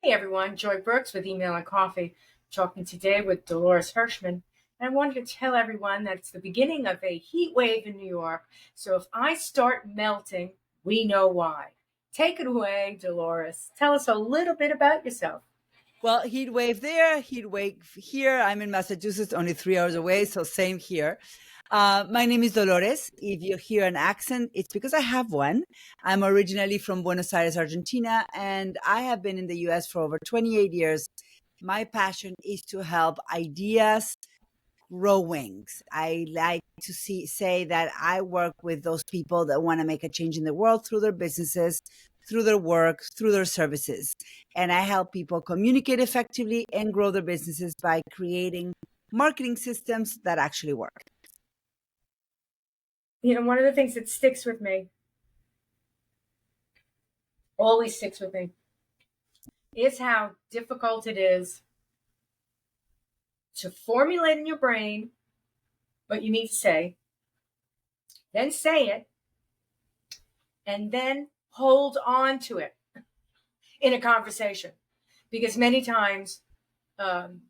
Hey everyone, Joy Brooks with Email and Coffee, talking today with Dolores Hirschmann. And I wanted to tell everyone that it's the beginning of a heat wave in New York. So if I start melting, we know why. Take it away, Dolores. Tell us a little bit about yourself. Well, heat wave there, heat wave here. I'm in Massachusetts, only 3 hours away, so same here. My name is Dolores. If you hear an accent, it's because I have one. I'm originally from Buenos Aires, Argentina, and I have been in the US for over 28 years. My passion is to help ideas grow wings. I like to say that I work with those people that want to make a change in the world through their businesses, through their work, through their services. And I help people communicate effectively and grow their businesses by creating marketing systems that actually work. You know, one of the things that sticks with me, always sticks with me, is how difficult it is to formulate in your brain what you need to then say it, and then hold on to it in a conversation. Because many times,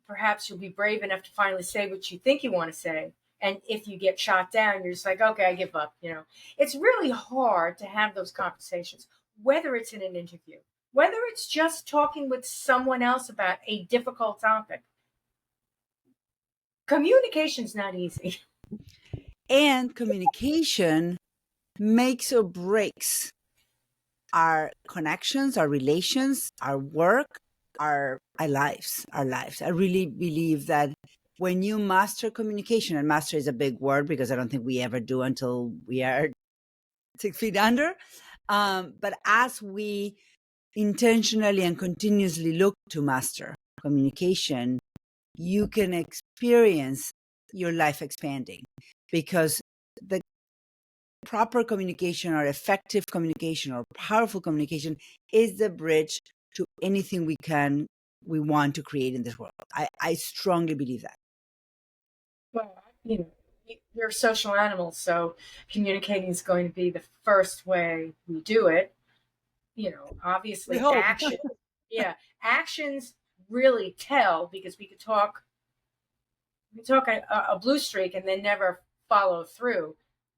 perhaps you'll be brave enough to finally say what you think you want to say. And if you get shot down, you're just like, okay, I give up. You know, it's really hard to have those conversations, whether it's in an interview, whether it's just talking with someone else about a difficult topic. Communication's not easy. And communication makes or breaks our connections, our relations, our work, our lives. I really believe that when you master communication, and master is a big word because I don't think we ever do until we are 6 feet under. But as we intentionally and continuously look to master communication, you can experience your life expanding, because the proper communication or effective communication or powerful communication is the bridge to anything we want to create in this world. I strongly believe that. Well, you know, we're social animals, so communicating is going to be the first way we do it. You know, We obviously hope. action. Yeah, actions really tell, because we talk a blue streak and then never follow through.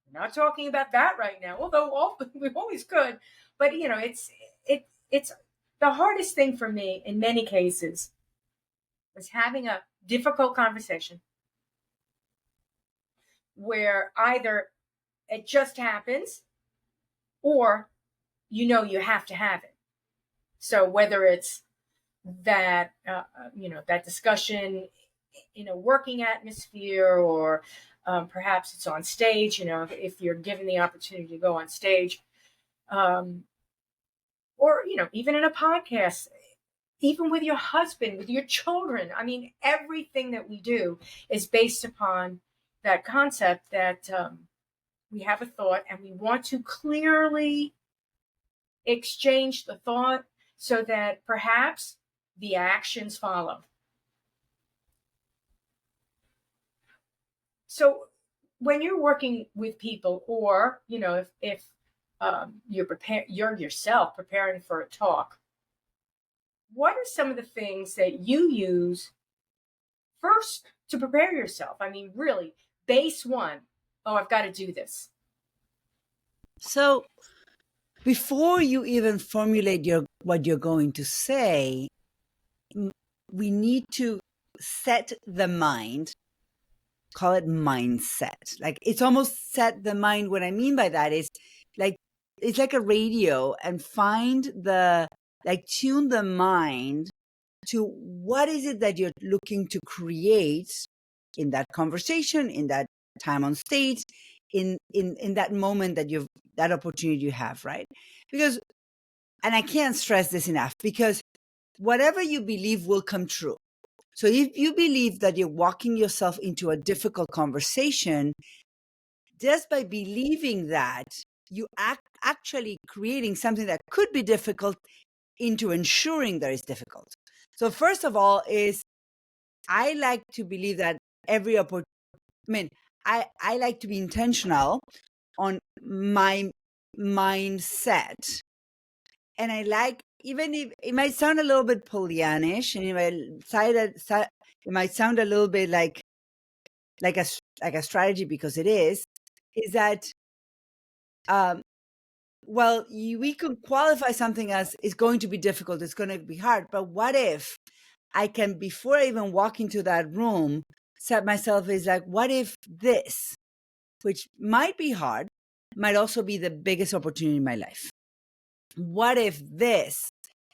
We're not talking about that right now, although we always could. But you know, it's the hardest thing for me in many cases is having a difficult conversation where either it just happens or you have to have it. So whether it's that that discussion in a working atmosphere, or perhaps it's on stage, if you're given the opportunity to go on stage, um, or even in a podcast, even with your husband, with your children. I mean, everything that we do is based upon that concept that we have a thought and we want to clearly exchange the thought so that perhaps the actions follow. So when you're working with people, or if you're yourself preparing for a talk, what are some of the things that you use first to prepare yourself? I mean, really, base one. Oh, I've got to do this. So before you even formulate what you're going to say, we need to set the mind, call it mindset. Like, it's almost set the mind. What I mean by that is, like, it's like a radio, and tune the mind to what is it that you're looking to create in that conversation, in that time on stage, in that moment that opportunity you have, right? Because, and I can't stress this enough, because whatever you believe will come true. So if you believe that you're walking yourself into a difficult conversation, just by believing that, you actually creating something that could be difficult into ensuring that it's difficult. So first of all is, I like to believe that every opportunity, I like to be intentional on my mindset. And I like even if it might sound a little bit Pollyannish, and it might sound a little bit like a strategy, because it is that well, we could qualify something as it's going to be difficult, it's going to be hard, but what if I can, before I even walk into that room, set myself as like, what if this, which might be hard, might also be the biggest opportunity in my life? What if this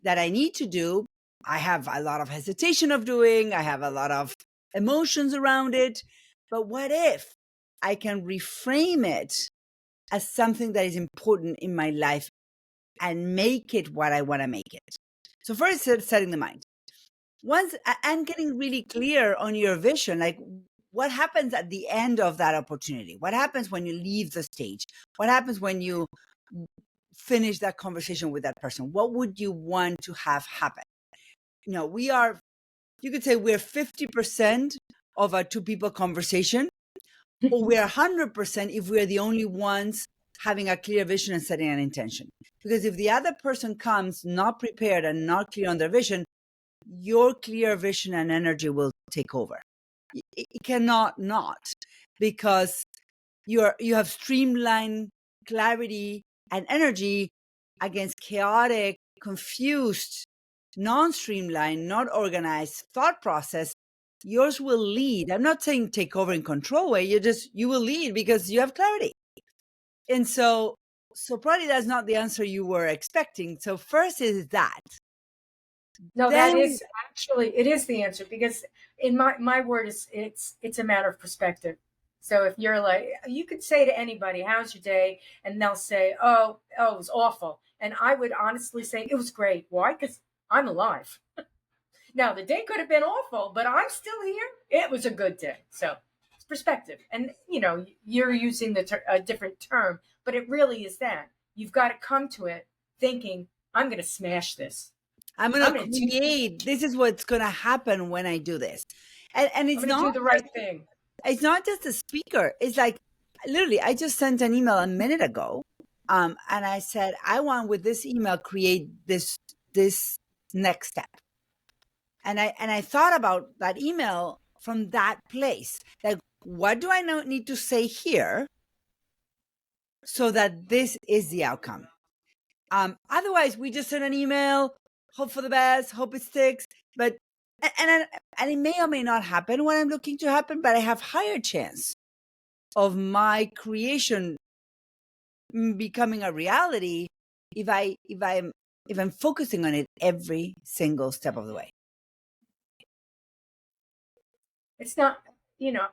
that I need to do, I have a lot of hesitation of doing, I have a lot of emotions around it, but what if I can reframe it as something that is important in my life and make it what I want to make it? So first, setting the mind. Once, and getting really clear on your vision, like what happens at the end of that opportunity? What happens when you leave the stage? What happens when you finish that conversation with that person? What would you want to have happen? You know, you could say we're 50% of a two people conversation, or we're 100% if we're the only ones having a clear vision and setting an intention. Because if the other person comes not prepared and not clear on their vision, your clear vision and energy will take over. It cannot not, because you have streamlined clarity and energy against chaotic, confused, non-streamlined, not organized thought process. Yours will lead. I'm not saying take over and control way. You will lead because you have clarity. And so probably that's not the answer you were expecting. So first is that. No, that Then is actually, it is the answer, because in my word is it's a matter of perspective. So if you're like, you could say to anybody, how's your day? And they'll say, oh, it was awful. And I would honestly say it was great. Why? Because I'm alive. Now, the day could have been awful, but I'm still here. It was a good day. So it's perspective. And, you're using a different term, but it really is that. You've got to come to it thinking, I'm going to smash this. I'm going to create, this is what's going to happen when I do this. And it's I'm going to do the right thing. It's not just a speaker. It's like, literally, I just sent an email a minute ago. And I said, I want with this email, create this next step. And I thought about that email from that place. Like, what do I need to say here so that this is the outcome? Otherwise, we just send an email, hope for the best, hope it sticks. But and it may or may not happen when I'm looking to happen, but I have higher chance of my creation becoming a reality if I'm focusing on it every single step of the way. It's not,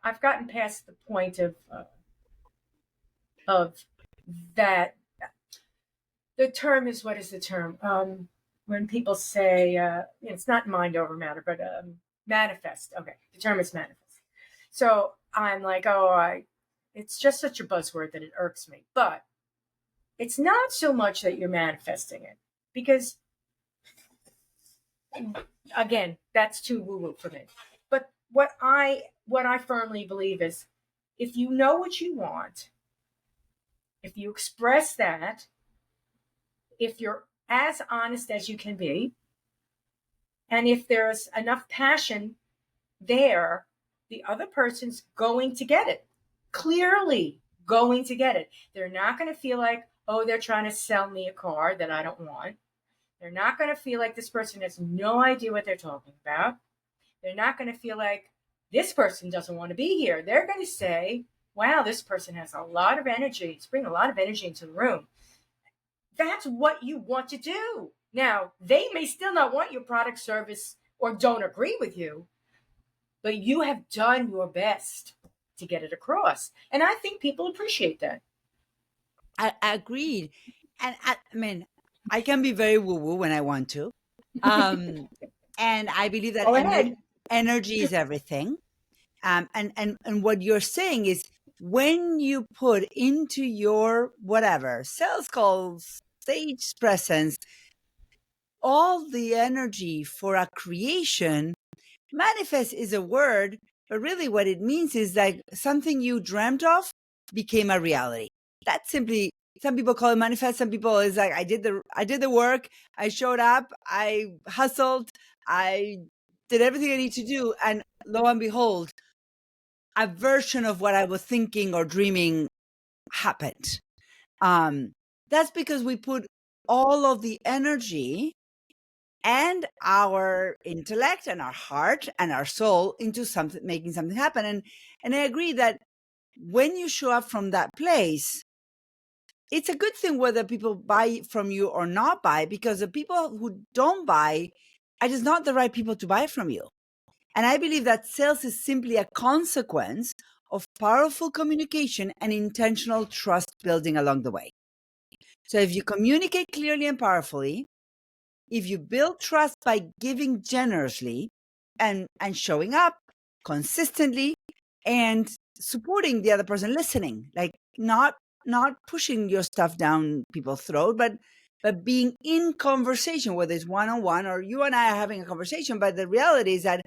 I've gotten past the point of that. The term is, what is the term? When people say, it's not mind over matter, but manifest. Okay, the term is manifest. So I'm like, it's just such a buzzword that it irks me. But it's not so much that you're manifesting it, because, again, that's too woo-woo for me. But what I firmly believe is, if you know what you want, if you express that, if you're as honest as you can be, and if there's enough passion there, the other person's going to get it. Clearly going to get it. They're not going to feel like, oh, they're trying to sell me a car that I don't want. They're not going to feel like this person has no idea what they're talking about. They're not going to feel like this person doesn't want to be here. They're going to say, wow, this person has a lot of energy. It's bringing a lot of energy into the room. That's what you want to do. Now, they may still not want your product, service, or don't agree with you, but you have done your best to get it across. And I think people appreciate that. I agreed. And I can be very woo-woo when I want to. And I believe that energy is everything. And what you're saying is, when you put into your whatever sales calls, stage presence, all the energy for a creation, manifest is a word, but really what it means is like something you dreamt of became a reality. That's simply some people call it manifest. Some people is like, I did the work. I showed up. I hustled. I did everything I need to do. And lo and behold, a version of what I was thinking or dreaming happened. That's because we put all of the energy and our intellect and our heart and our soul into something, making something happen. And I agree that when you show up from that place, it's a good thing whether people buy from you or not buy, because the people who don't buy are just not the right people to buy from you. And I believe that sales is simply a consequence of powerful communication and intentional trust building along the way. So if you communicate clearly and powerfully, if you build trust by giving generously and showing up consistently and supporting the other person, listening, like not pushing your stuff down people's throat, but being in conversation, whether it's one-on-one or you and I are having a conversation. But the reality is that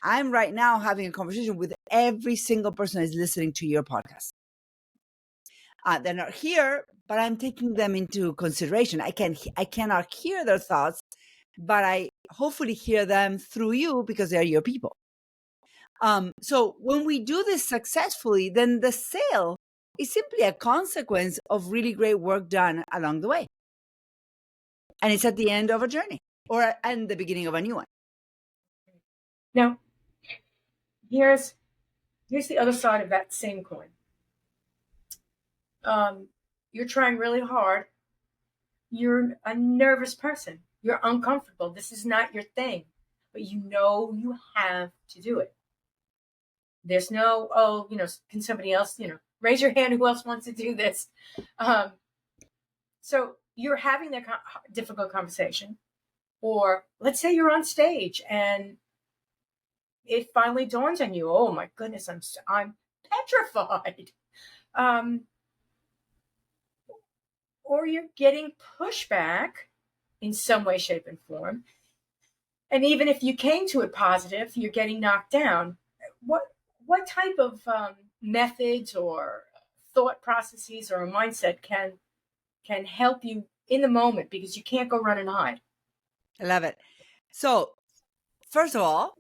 I'm right now having a conversation with every single person who's listening to your podcast. They're not here, but I'm taking them into consideration. I cannot hear their thoughts, but I hopefully hear them through you because they're your people. So when we do this successfully, then the sale is simply a consequence of really great work done along the way. And it's at the end of a journey or and the beginning of a new one. Now, here's the other side of that same coin. You're trying really hard. You're a nervous person. You're uncomfortable. This is not your thing, but you know you have to do it. There's no, can somebody else, raise your hand who else wants to do this? So you're having that difficult conversation, or let's say you're on stage and it finally dawns on you, oh my goodness, I'm petrified. Or you're getting pushback in some way, shape, and form. And even if you came to it positive, you're getting knocked down. What type of methods or thought processes or a mindset can help you in the moment, because you can't go run and hide? I love it. So first of all,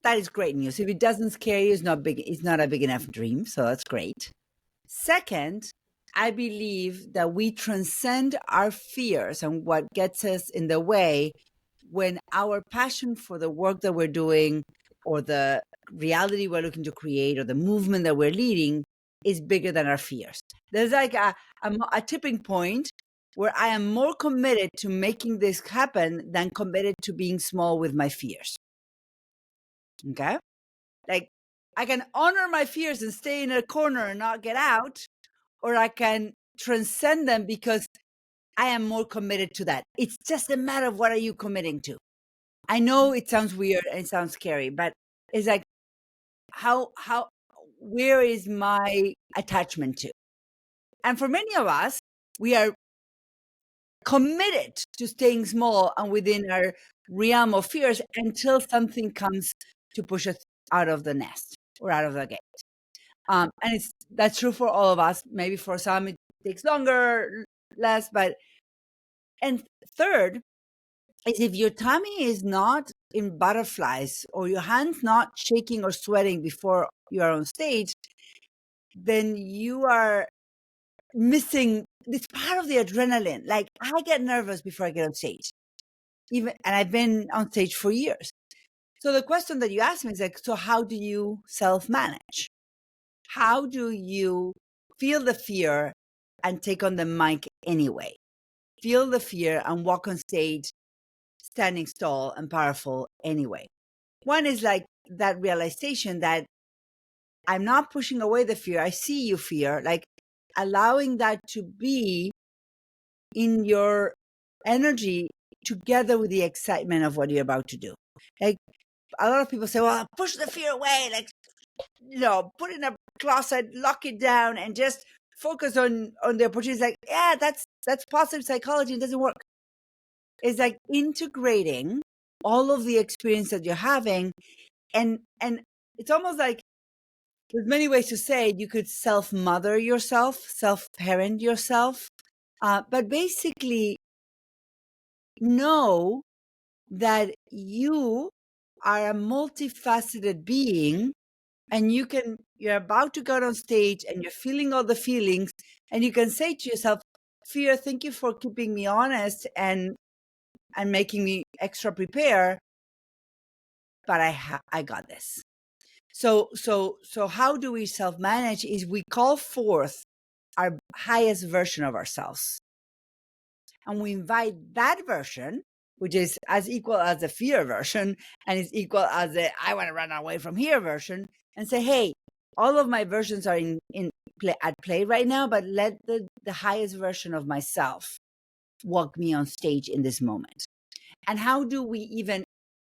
that is great news. If it doesn't scare you, it's not a big enough dream. So that's great. Second, I believe that we transcend our fears and what gets us in the way when our passion for the work that we're doing or the reality we're looking to create or the movement that we're leading is bigger than our fears. There's like a tipping point where I am more committed to making this happen than committed to being small with my fears. Okay? Like, I can honor my fears and stay in a corner and not get out, or I can transcend them because I am more committed to that. It's just a matter of what are you committing to. I know it sounds weird and it sounds scary, but it's like, where is my attachment to? And for many of us, we are committed to staying small and within our realm of fears until something comes to push us out of the nest or out of the gate. And that's true for all of us. Maybe for some it takes longer, less, and third is if your tummy is not in butterflies or your hands not shaking or sweating before you are on stage, then you are missing this part of the adrenaline. Like, I get nervous before I get on stage, and I've been on stage for years. So the question that you asked me is like, so how do you self-manage? How do you feel the fear and take on the mic anyway? Feel the fear and walk on stage standing tall and powerful anyway. One is like that realization that I'm not pushing away the fear. I see you, fear, like allowing that to be in your energy together with the excitement of what you're about to do. Like, a lot of people say, well, push the fear away, like, put it in a closet, lock it down, and just focus on the opportunities. Like, yeah, that's positive psychology. It doesn't work. It's like integrating all of the experience that you're having, and it's almost like There's many ways to say it. You could self-mother yourself, self-parent yourself. But basically, know that you are a multifaceted being, and you're about to go on stage and you're feeling all the feelings, and you can say to yourself, Fear, thank you for keeping me honest and making me extra prepare, but I got this. So how do we self-manage is we call forth our highest version of ourselves, and we invite that version, which is as equal as the fear version and is equal as the I want to run away from here version, and say, hey, all of my versions are at play right now, but let the highest version of myself walk me on stage in this moment. And how do we even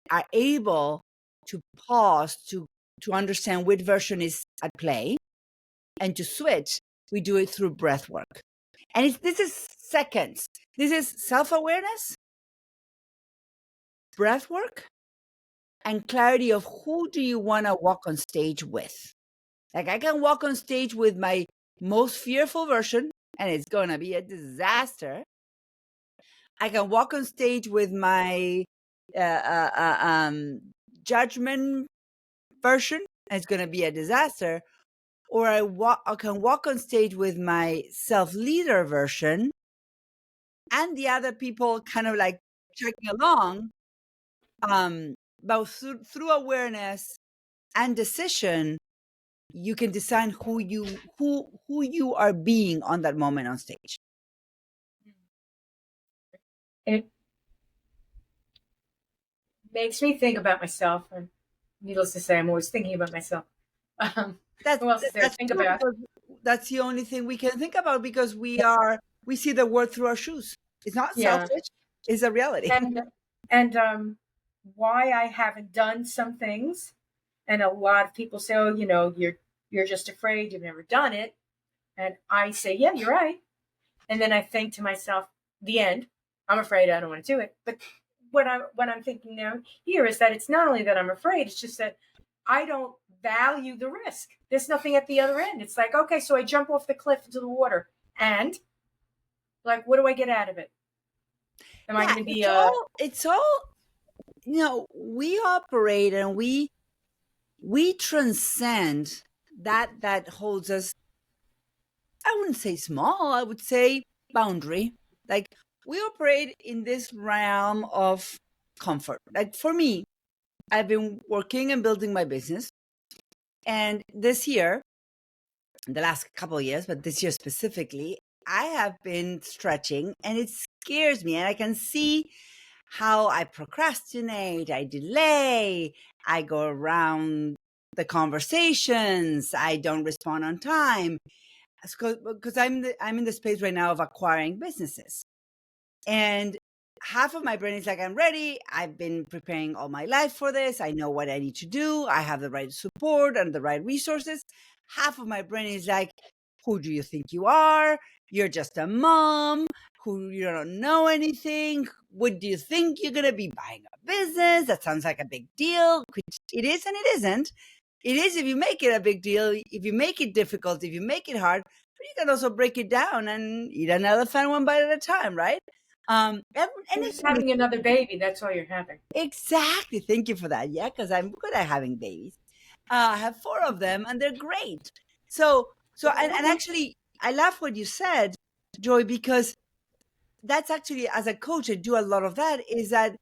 are able to pause to understand which version is at play and to switch? We do it through breath work. And this is seconds. This is self-awareness, breath work, and clarity of who do you want to walk on stage with. Like, I can walk on stage with my most fearful version, and it's going to be a disaster. I can walk on stage with my judgment version, and it's going to be a disaster. Or I can walk on stage with my self-leader version, and the other people kind of like checking along. But through awareness and decision, you can decide who you are being on that moment on stage. It makes me think about myself, and needless to say, I'm always thinking about myself. Who else is there to think about? That's the only thing we can think about, because we see the world through our shoes. It's not selfish; it's a reality. And why I haven't done some things, and a lot of people say, "Oh, you're just afraid. You've never done it," and I say, "Yeah, you're right." And then I think to myself, the end. I'm afraid. I don't want to do it. But what I'm thinking now here is that it's not only that I'm afraid; it's just that I don't value the risk. There's nothing at the other end. It's like, okay, so I jump off the cliff into the water, and like, what do I get out of it? Am I going to be it's all we operate and we transcend that holds us. I wouldn't say small, I would say boundary. Like, we operate in this realm of comfort. Like, for me, I've been working and building my business, and this year, the last couple of years, but this year specifically, I have been stretching, and it scares me, and I can see how I procrastinate, I delay, I go around the conversations, I don't respond on time, because I'm in the space right now of acquiring businesses, and half of my brain is like, I'm ready. I've been preparing all my life for this. I know what I need to do. I have the right support and the right resources. Half of my brain is like, who do you think you are? You're just a mom who you don't know anything. What do you think you're going to be buying a business? That sounds like a big deal, which it is and it isn't. It is if you make it a big deal, if you make it difficult, if you make it hard, but you can also break it down and eat an elephant one bite at a time, right? you're just having another baby? That's all you're having. Exactly. Thank you for that. Yeah, because I'm good at having babies. I have 4 of them, and they're great. So and actually, I love what you said, Joy, because that's actually, as a coach, I do a lot of that. Is that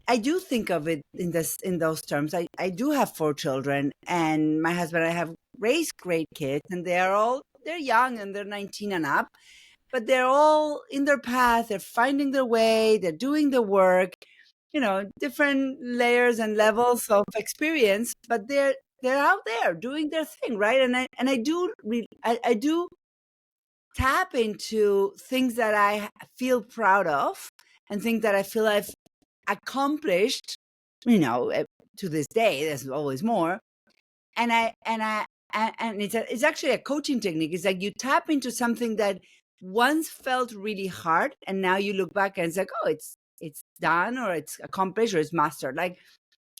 I do think of it in those terms. I do have 4 children, and my husband and I have raised great kids, and they're young and they're 19 and up, but they're all in their path. They're finding their way. They're doing the work. Different layers and levels of experience, but they're out there doing their thing, right? And I do tap into things that I feel proud of and things that I feel I've accomplished, to this day. There's always more. And it's actually a coaching technique. It's like you tap into something that once felt really hard, and now you look back and it's like, oh, it's done, or it's accomplished, or it's mastered. Like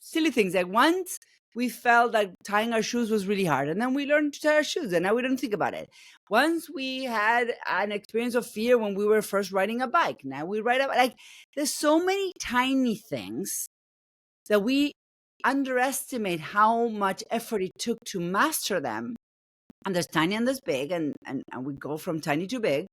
silly things. Like once we felt like tying our shoes was really hard. And then we learned to tie our shoes, and now we don't think about it. Once we had an experience of fear when we were first riding a bike. Now we ride a bike. Like, there's so many tiny things that we underestimate how much effort it took to master them. And there's tiny and there's big, and we go from tiny to big.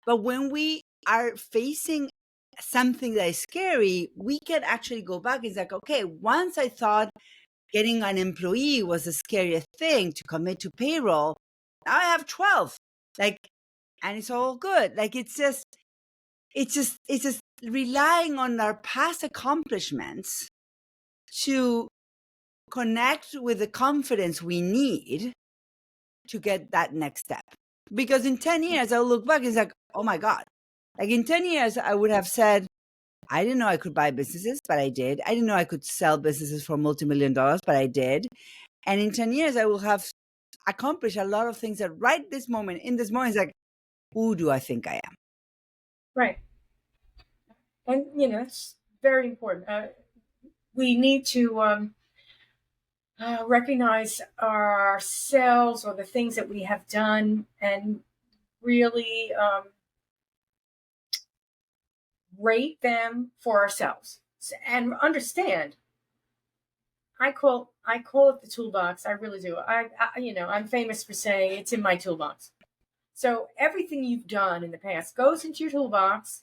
But when we are facing something that is scary, we can actually go back. It's like, okay, once I thought getting an employee was the scariest thing to commit to payroll, now I have 12. Like, and it's all good. Like, it's just relying on our past accomplishments to connect with the confidence we need to get that next step. Because in 10 years, I'll look back, it's like, oh my God. Like, in 10 years, I would have said, I didn't know I could buy businesses, but I did. I didn't know I could sell businesses for multi-million dollars, but I did. And in 10 years, I will have accomplished a lot of things that right this moment, in this moment, it's like, who do I think I am? Right. And, it's very important. We need to recognize ourselves or the things that we have done and really rate them for ourselves and understand. I call it the toolbox. I really do. I'm famous for saying it's in my toolbox. So everything you've done in the past goes into your toolbox,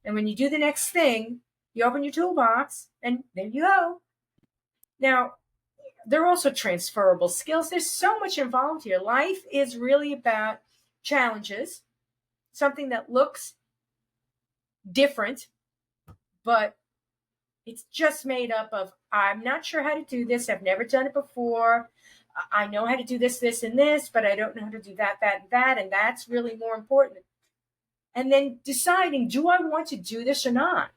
and when you do the next thing, you open your toolbox, and there you go. Now, there are also transferable skills. There's so much involved here. Life is really about challenges, something that looks different, but it's just made up of, I'm not sure how to do this. I've never done it before. I know how to do this, this, and this, but I don't know how to do that, that, and that. And that's really more important. And then deciding, do I want to do this or not?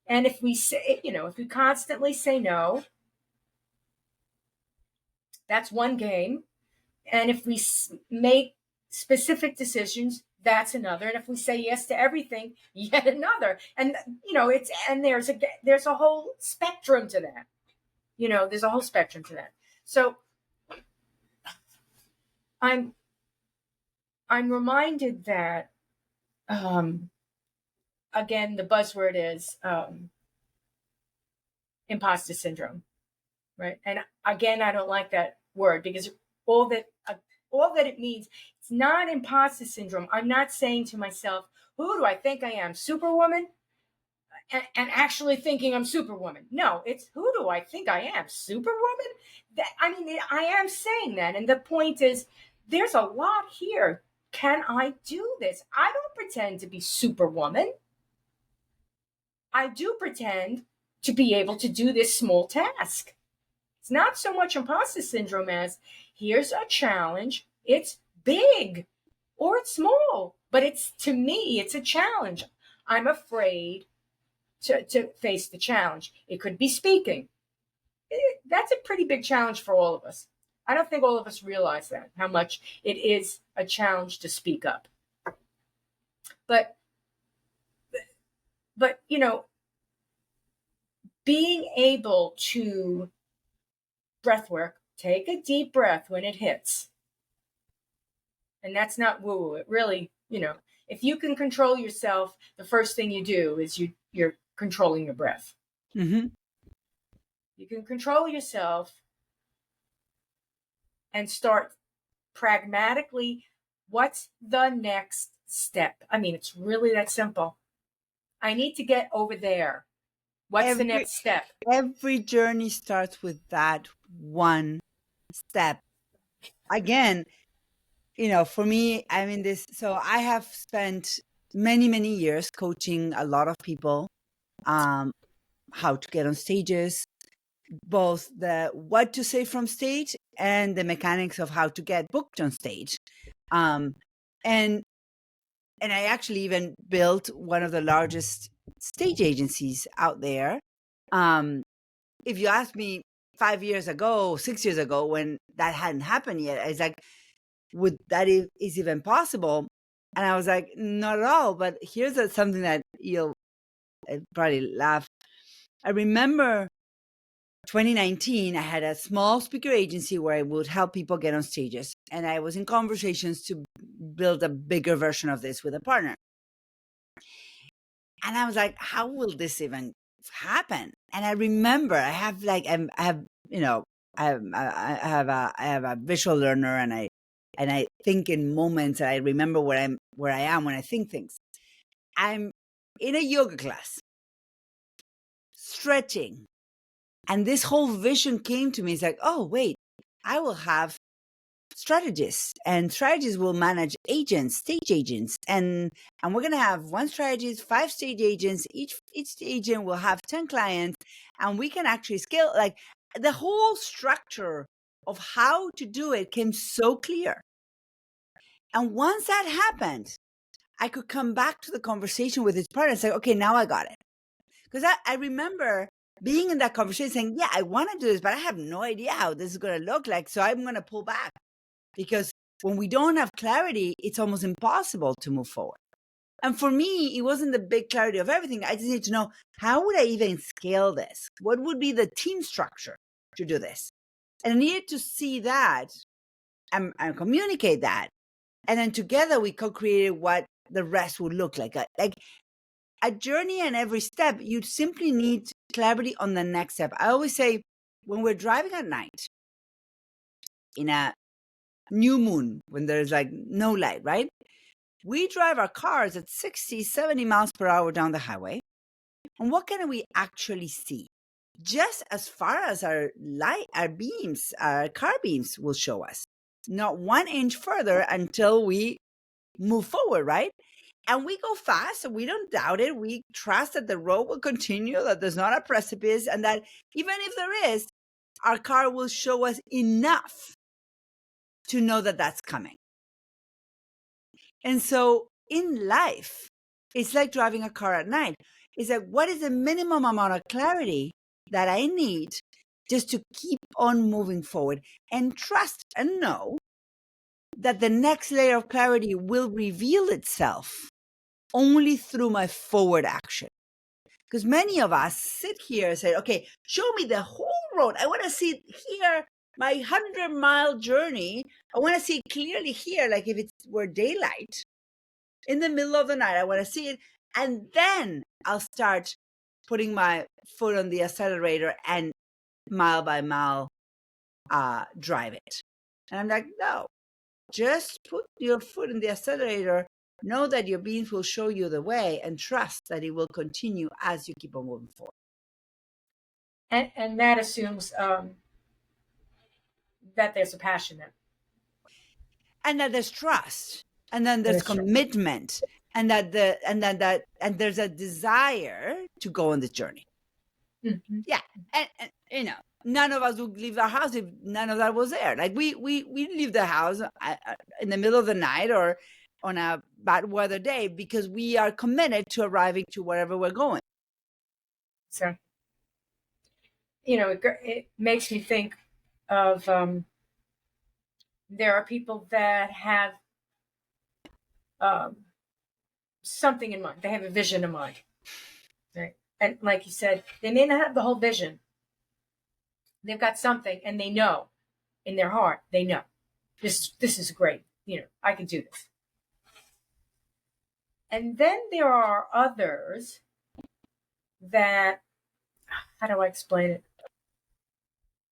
And if we say, if we constantly say no, that's one game. And if we make specific decisions, that's another. And if we say yes to everything, yet another. And there's a whole spectrum to that. There's a whole spectrum to that. So I'm reminded that again, the buzzword is imposter syndrome, right? And again, I don't like that word because all that it means, it's not imposter syndrome. I'm not saying to myself, who do I think I am, Superwoman? And actually thinking I'm Superwoman. No, it's who do I think I am, Superwoman? I am saying that. And the point is, there's a lot here. Can I do this? I don't pretend to be Superwoman. I do pretend to be able to do this small task. It's not so much imposter syndrome as here's a challenge. It's big or it's small, but to me, it's a challenge. I'm afraid to face the challenge. It could be speaking. That's a pretty big challenge for all of us. I don't think all of us realize that, how much it is a challenge to speak up. But being able to breath work, take a deep breath when it hits. And that's not woo-woo. It really, if you can control yourself, the first thing you do is you're controlling your breath. Mm-hmm. You can control yourself and start pragmatically, what's the next step? It's really that simple. I need to get over there. What's the next step? Every journey starts with that one step. Again, for me, so I have spent many, many years coaching a lot of people, how to get on stages, both the what to say from stage and the mechanics of how to get booked on stage. And I actually even built one of the largest stage agencies out there. If you asked me 5 years ago, 6 years ago, when that hadn't happened yet, it's like, would that is even possible? And I was like, not at all. But here's something that you'll probably laugh. I remember 2019, I had a small speaker agency where I would help people get on stages. And I was in conversations to build a bigger version of this with a partner. And I was like, how will this even happen? And I remember I have a visual learner, and I think in moments, and I remember where I am when I think things. I'm in a yoga class, stretching, and this whole vision came to me. It's like, oh wait, I will have strategists, and strategists will manage agents, stage agents, and we're gonna have one strategist, 5 stage agents. Each agent will have 10 clients, and we can actually scale. Like, the whole structure of how to do it came so clear. And once that happened, I could come back to the conversation with his partner and say, okay, now I got it. Because I remember being in that conversation saying, yeah, I want to do this, but I have no idea how this is going to look like. So I'm going to pull back, because when we don't have clarity, it's almost impossible to move forward. And for me, it wasn't the big clarity of everything. I just need to know, how would I even scale this? What would be the team structure to do this? And I needed to see that and communicate that. And then together we co-created what the rest would look like. Like a journey, and every step, you simply need clarity on the next step. I always say, when we're driving at night in a new moon, when there's like no light, right? We drive our cars at 60, 70 miles per hour down the highway. And what can we actually see? Just as far as our beams, our car beams will show us. Not 1 inch further until we move forward, right? And we go fast, and we don't doubt it. We trust that the road will continue, that there's not a precipice, and that even if there is, our car will show us enough to know that that's coming. And so in life, it's like driving a car at night. It's like, what is the minimum amount of clarity that I need just to keep on moving forward, and trust and know that the next layer of clarity will reveal itself only through my forward action. Because many of us sit here and say, okay, show me the whole road. I want to see here my 100-mile journey. I want to see it clearly here, like if it were daylight in the middle of the night. I want to see it. And then I'll start putting my foot on the accelerator and mile by mile drive it. And I'm like, no, just put your foot in the accelerator. Know that your beings will show you the way, and trust that it will continue as you keep on moving forward. And that assumes that there's a passion there. And that there's trust, and then there's commitment, and and there's a desire to go on this journey. Mm-hmm. Yeah. And none of us would leave our house if none of that was there. Like we leave the house in the middle of the night or on a bad weather day, because we are committed to arriving to wherever we're going. So, it makes me think of there are people that have something in mind. They have a vision in mind, right? And like you said, they may not have the whole vision. They've got something, and they know in their heart, they know this is great. I can do this. And then there are others that, how do I explain it?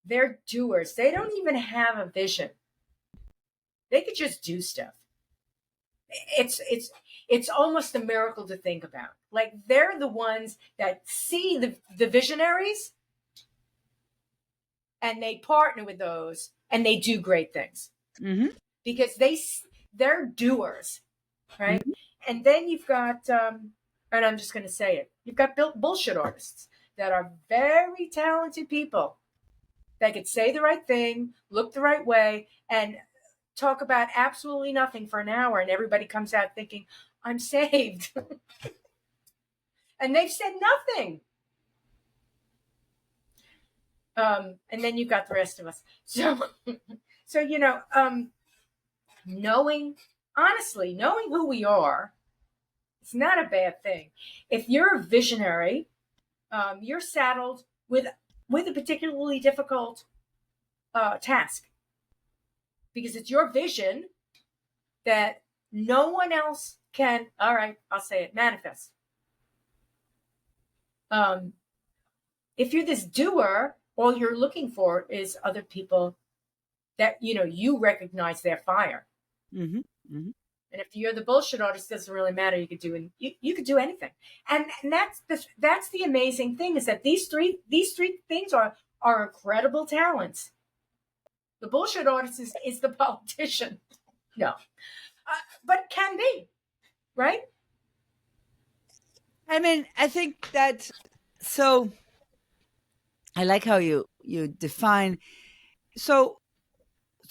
They're doers. They don't even have a vision. They could just do stuff. It's almost a miracle to think about. Like, they're the ones that see the visionaries, and they partner with those, and they do great things. Mm-hmm. Because they're doers, right? Mm-hmm. And then you've got, and I'm just going to say it, you've got bullshit artists that are very talented people that could say the right thing, look the right way, and talk about absolutely nothing for an hour, and everybody comes out thinking, I'm saved. And they've said nothing. And then you've got the rest of us. So knowing who we are, it's not a bad thing. If you're a visionary, you're saddled with with a particularly difficult task, because it's your vision that no one else can, all right, I'll say it, manifest. If you're this doer, all you're looking for is other people that, you recognize their fire. Mm-hmm. Mm-hmm. And if you're the bullshit artist, it doesn't really matter. You could do you could do anything. And that's the amazing thing, is that these three things are incredible talents. The bullshit artist is the politician. No. But can be, right? I mean, I think that, so I like how you define. So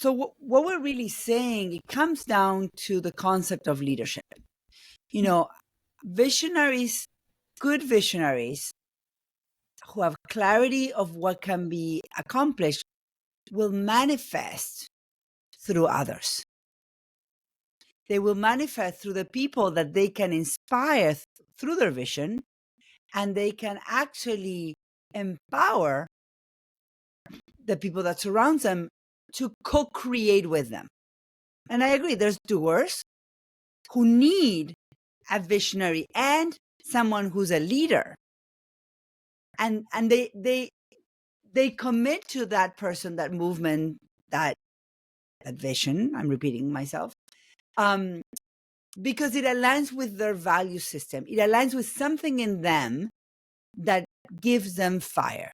what we're really saying, it comes down to the concept of leadership. Visionaries, good visionaries who have clarity of what can be accomplished will manifest through others. They will manifest through the people that they can inspire through their vision, and they can actually empower the people that surround them to co-create with them. And I agree, there's doers who need a visionary and someone who's a leader. And they commit to that person, that movement, that vision. I'm repeating myself. Because it aligns with their value system. It aligns with something in them that gives them fire.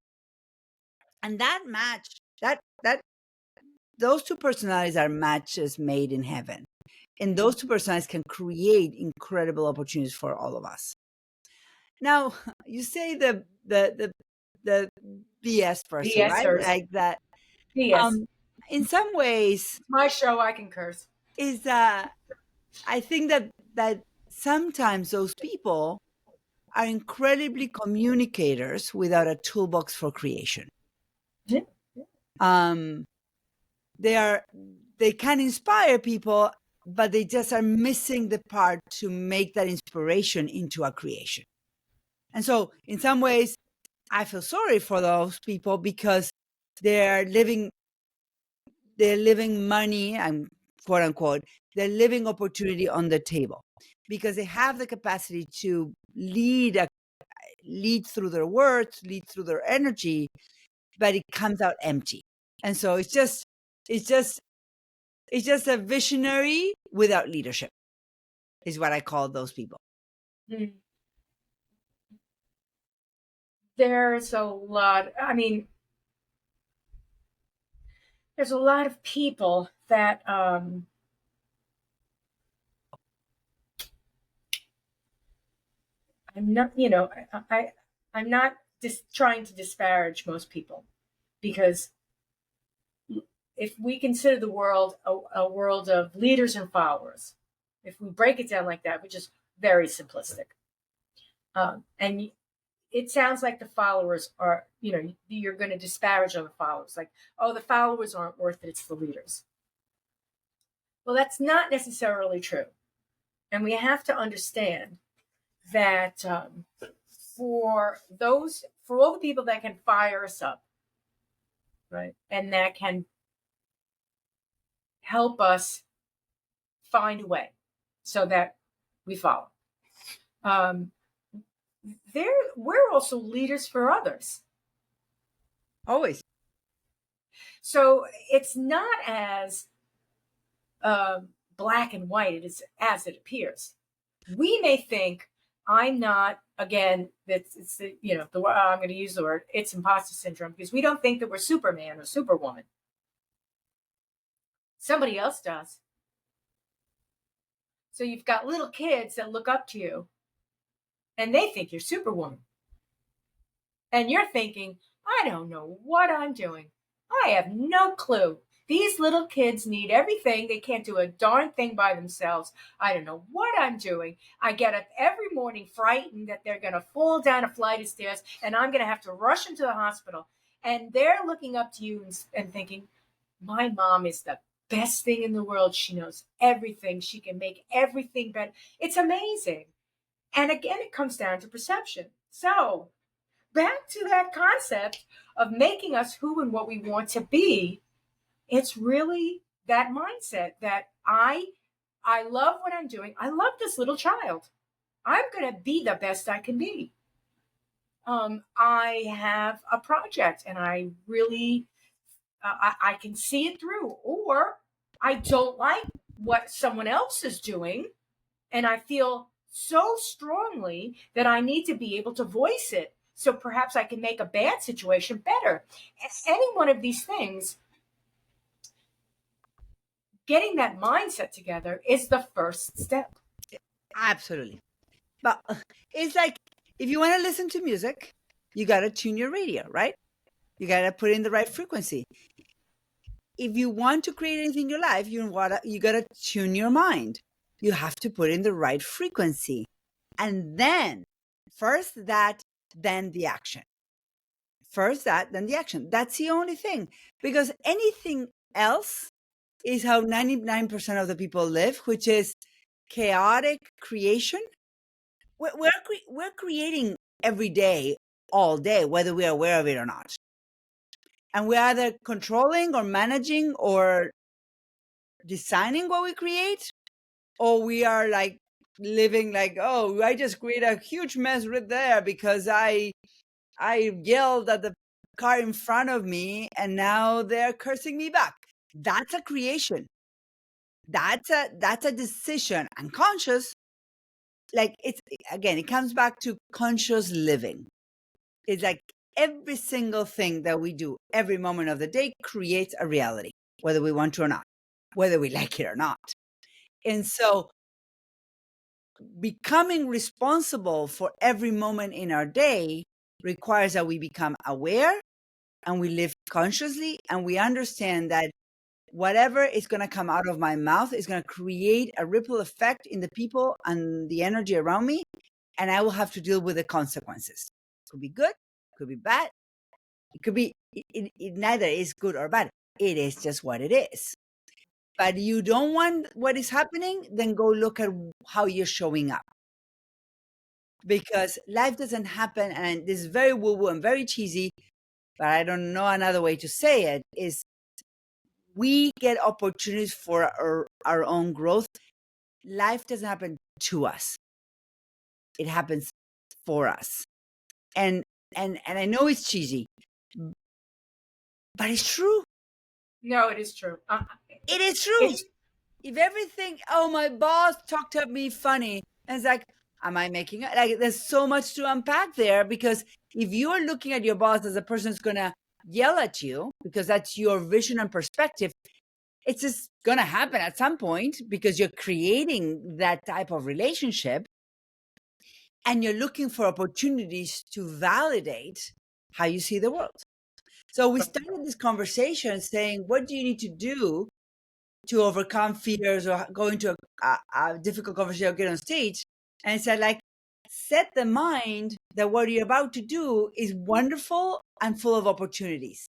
And that match, that those two personalities are matches made in heaven. And those two personalities can create incredible opportunities for all of us. Now, you say the BS person, right? BSers. Like that. BS. In some ways, It's my show, I can curse. Is I think that sometimes those people are incredibly communicators without a toolbox for creation. Yeah. They can inspire people, but they just are missing the part to make that inspiration into a creation. And so in some ways, I feel sorry for those people, because they're living money, and quote unquote, they're living opportunity on the table, because they have the capacity to lead through their words, lead through their energy, but it comes out empty. And so it's just a visionary without leadership, is what I call those people. Mm. There's a lot, there's a lot of people that I'm not, I'm not just trying to disparage most people, because if we consider the world a world of leaders and followers, if we break it down like that, which is very simplistic, and it sounds like the followers are, you're going to disparage on the followers, like, oh, the followers aren't worth it, it's the leaders. Well, that's not necessarily true. And we have to understand that for all the people that can fire us up, right, and that can help us find a way so that we follow, we're also leaders for others. Always. So it's not as black and white as it appears. We may think, I'm not, again, it's I'm going to use the word, it's imposter syndrome, because we don't think that we're Superman or Superwoman. Somebody else does. So you've got little kids that look up to you, and they think you're Superwoman. And you're thinking, I don't know what I'm doing. I have no clue. These little kids need everything. They can't do a darn thing by themselves. I don't know what I'm doing. I get up every morning frightened that they're going to fall down a flight of stairs, and I'm going to have to rush them to the hospital. And they're looking up to you and thinking, my mom is the best thing in the world. She knows everything. She can make everything better. It's amazing. And again, it comes down to perception. So back to that concept of making us who and what we want to be, it's really that mindset that I love what I'm doing. I love this little child. I'm going to be the best I can be. I have a project and I really I can see it through, or I don't like what someone else is doing, and I feel so strongly that I need to be able to voice it. So perhaps I can make a bad situation better. Any one of these things, getting that mindset together is the first step. Absolutely. But it's like if you want to listen to music, you got to tune your radio, right? You got to put in the right frequency. If you want to create anything in your life, you got to tune your mind. You have to put in the right frequency. And then first that, then the action. First that, then the action. That's the only thing. Because anything else is how 99% of the people live, which is chaotic creation. We're creating every day, all day, whether we're aware of it or not. And we're either controlling or managing or designing what we create, or we are like living like, oh, I just create a huge mess right there because I yelled at the car in front of me and now they're cursing me back. That's a creation. That's a decision. And conscious, like it's again, it comes back to conscious living. It's like every single thing that we do every moment of the day creates a reality, whether we want to or not, whether we like it or not. And so becoming responsible for every moment in our day requires that we become aware and we live consciously and we understand that whatever is going to come out of my mouth is going to create a ripple effect in the people and the energy around me, and I will have to deal with the consequences. It could be good, could be bad. It could be, it neither is good or bad. It is just what it is. But you don't want what is happening, then go look at how you're showing up. Because life doesn't happen, and this is very woo-woo and very cheesy, but I don't know another way to say it, is we get opportunities for our own growth. Life doesn't happen to us. It happens for us. And I know it's cheesy, but it's true. No, it is true. It is true. If everything, oh, my boss talked to me funny, and it's like, am I making it? Like, there's so much to unpack there, because if you're looking at your boss as a person who's going to yell at you because that's your vision and perspective, it's just going to happen at some point because you're creating that type of relationship and you're looking for opportunities to validate how you see the world. So we started this conversation saying, what do you need to do to overcome fears or go into a difficult conversation or get on stage? And I said, like, set the mind that what you're about to do is wonderful and full of opportunities,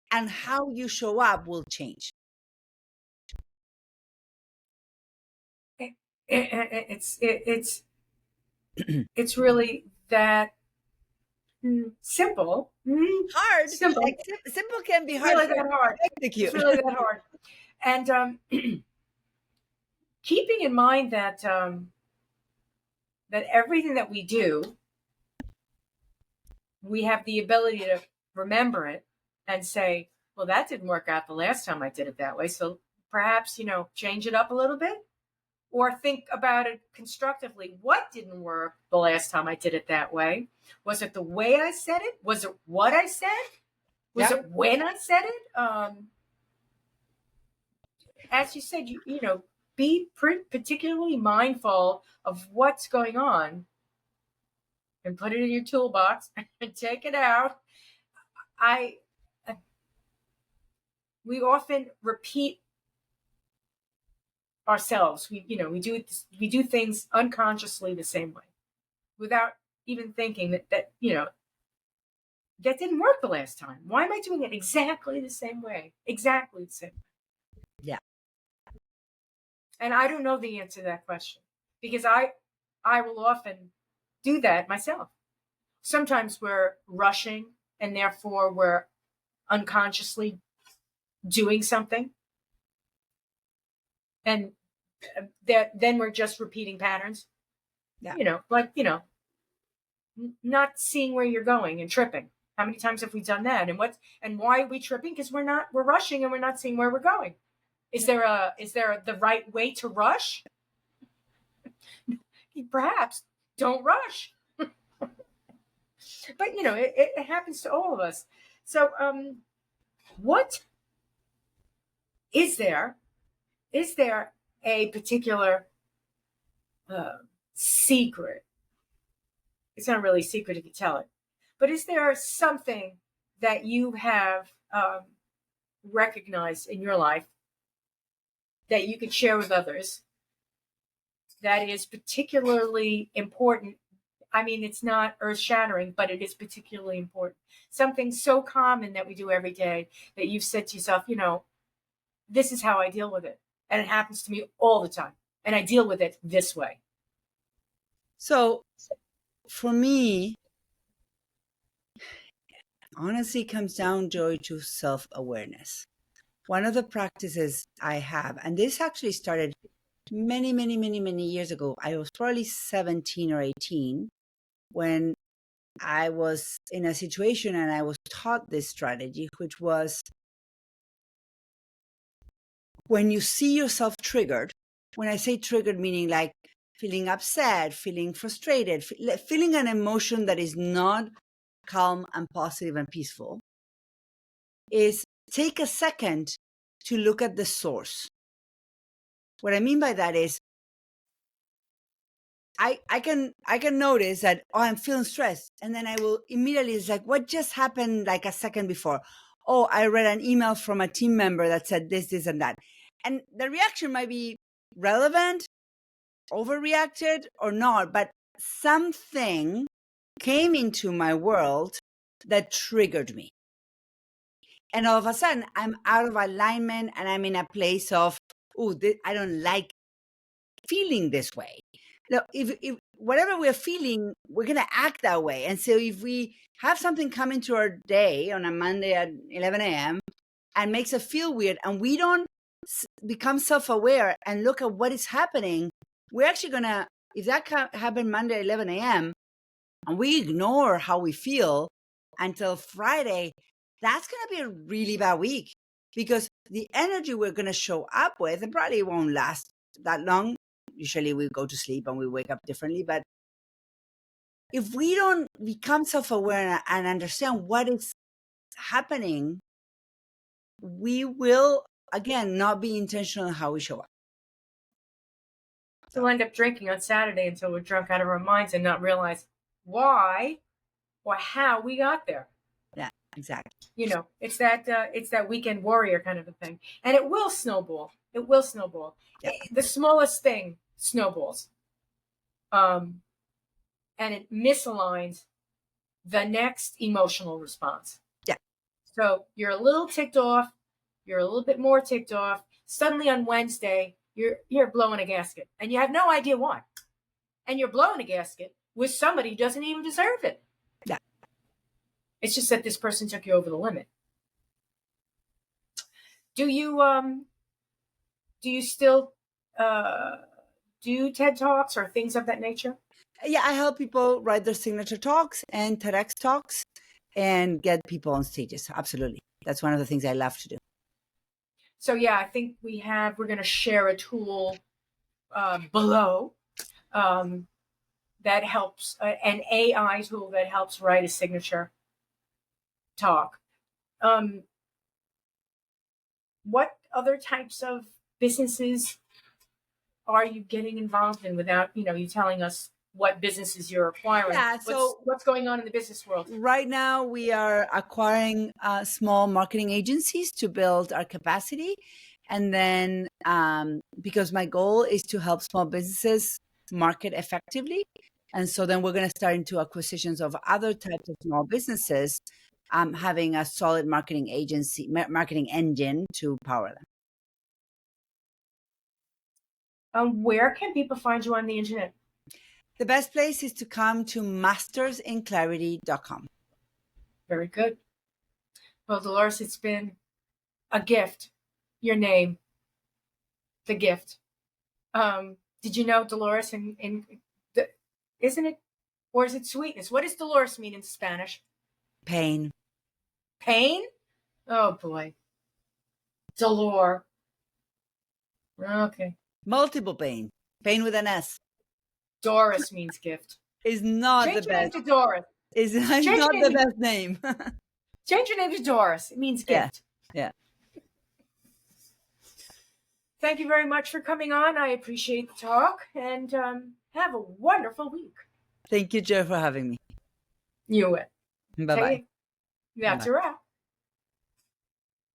and how you show up will change. It's really that simple. Hard. Simple. Like, simple can be It's hard. really that hard. Execute. It's really that hard. And keeping in mind that that everything that we do, we have the ability to remember it and say, well, that didn't work out the last time I did it that way. So perhaps, change it up a little bit, or think about it constructively. What didn't work the last time I did it that way? Was it the way I said it? Was it what I said? Was it when I said it? As you said, be particularly mindful of what's going on and put it in your toolbox and take it out. We often repeat ourselves. We do things unconsciously the same way, without even thinking that that didn't work the last time. Why am I doing it exactly the same way? Exactly the same way. Yeah. And I don't know the answer to that question, because I will often do that myself. sometimes we're rushing and therefore we're unconsciously doing something. And then we're just repeating patterns. Yeah. Not seeing where you're going and tripping. How many times have we done that? And why are we tripping? Because we're rushing and we're not seeing where we're going. Is there the right way to rush? Perhaps don't rush. But it happens to all of us. So what is there a particular secret? It's not really a secret if you tell it, but is there something that you have recognized in your life that you could share with others that is particularly important? I mean, it's not earth-shattering, but it is particularly important. Something so common that we do every day that you've said to yourself, this is how I deal with it. And it happens to me all the time. And I deal with it this way. So for me, honestly, it comes down, Joy, to self-awareness. One of the practices I have, and this actually started many, many, many, many years ago. I was probably 17 or 18 when I was in a situation and I was taught this strategy, which was when you see yourself triggered, when I say triggered, meaning like feeling upset, feeling frustrated, feeling an emotion that is not calm and positive and peaceful, is take a second to look at the source. What I mean by that is I can notice that, oh, I'm feeling stressed. And then I will immediately, it's like, what just happened like a second before? Oh, I read an email from a team member that said this, and that. And the reaction might be relevant, overreacted, or not, but something came into my world that triggered me. And all of a sudden, I'm out of alignment and I'm in a place of, oh, I don't like feeling this way. Now, if whatever we're feeling, we're going to act that way. And so if we have something come into our day on a Monday at 11 a.m. and makes us feel weird, and we don't become self-aware and look at what is happening, we're actually going to, if that happened Monday at 11 a.m. and we ignore how we feel until Friday, that's going to be a really bad week, because the energy we're going to show up with, and probably won't last that long. Usually we go to sleep and we wake up differently. But if we don't become self-aware and understand what is happening, we will, again, not be intentional in how we show up. So we'll end up drinking on Saturday until we're drunk out of our minds and not realize why or how we got there. Yeah, exactly. It's that weekend warrior kind of a thing. And it will snowball. It will snowball. Yeah. The smallest thing snowballs. And it misaligns the next emotional response. Yeah. So you're a little ticked off. You're a little bit more ticked off. Suddenly on Wednesday, you're blowing a gasket. And you have no idea why. And you're blowing a gasket with somebody who doesn't even deserve it. Yeah. It's just that this person took you over the limit. Do you still do TED Talks or things of that nature? Yeah, I help people write their signature talks and TEDx talks and get people on stages. Absolutely. That's one of the things I love to do. So yeah, I think we're going to share a tool below that helps, an AI tool that helps write a signature talk. What other types of businesses are you getting involved in without, you telling us what businesses you're acquiring? Yeah, so what's going on in the business world? Right now, we are acquiring small marketing agencies to build our capacity. And then because my goal is to help small businesses market effectively. And so then we're going to start into acquisitions of other types of small businesses, having a solid marketing agency, marketing engine to power them. Where can people find you on the internet? The best place is to come to mastersinclarity.com. Very good. Well, Dolores, it's been a gift. Your name, the gift. Did you know Dolores isn't it, or is it sweetness? What does Dolores mean in Spanish? Pain. Pain? Oh boy. Dolores. Okay. Multiple pain. Pain with an S. Doris means gift. Is not Change the your name best. to Doris. Is not Change your the name best name. Change your name to Doris. It means gift. Yeah. Thank you very much for coming on. I appreciate the talk, and have a wonderful week. Thank you, Joe, for having me. You will. Bye-bye. Okay. That's a wrap.